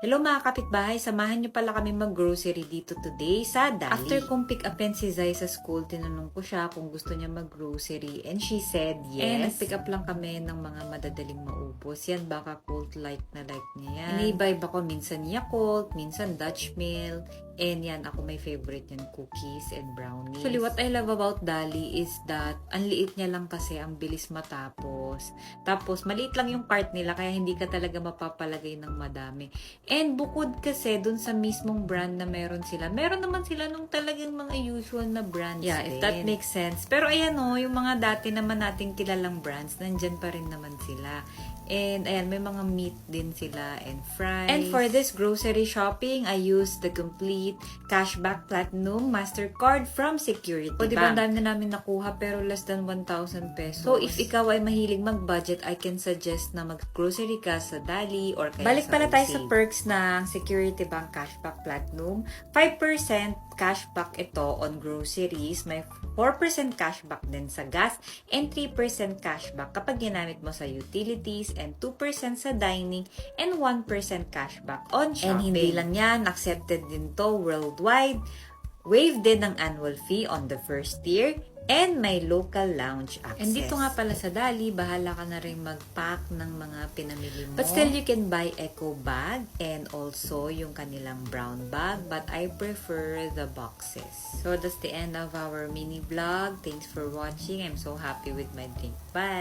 Hello mga kapitbahay, samahan niyo pala kami mag-grocery dito today sa Dali. After kong pick upin si Zai sa school, tinanong ko siya kung gusto niya mag-grocery and she said yes. And nag-pick up lang kami ng mga madadaling maubos. Yan baka cult-like na like niya yan. Ini-vibe ako minsan Yakult, minsan Dutch Mill. And yan, ako may favorite yan, cookies and brownies. Actually, what I love about Dali is that ang liit niya lang kasi, ang bilis matapos. Tapos, maliit lang yung cart nila kaya hindi ka talaga mapapalagay ng madami. And bukod kasi dun sa mismong brand na meron sila, meron naman sila nung talagang mga usual na brands Yeah, din. if that makes sense. Pero ayan o, yung mga dati naman nating kilalang brands, nandyan pa rin naman sila. And ayan, may mga meat din sila and fries. And for this grocery shopping, I used the complete cashback platinum MasterCard from Security Bank. O diba, ang dami na namin nakuha pero less than 1,000 pesos. So if ikaw ay mahilig mag-budget, I can suggest na mag-grocery ka sa Dali or kaya Balik sa pala tayo sa Wholesale. perks ng Security Bank Cashback Platinum. 5% cashback ito on groceries. May 4% cashback din sa gas and 3% cashback kapag ginamit mo sa utilities and 2% sa dining and 1% cashback on shopping. And hindi lang yan, accepted din to worldwide. Waive din ang annual fee on the first year and may local lounge access. And dito nga pala sa Dali, bahala ka na rin mag-pack ng mga pinamili mo. But still, you can buy eco bag and also yung kanilang brown bag. But I prefer the boxes. So, that's the end of our mini vlog. Thanks for watching. I'm so happy with my drink. Bye!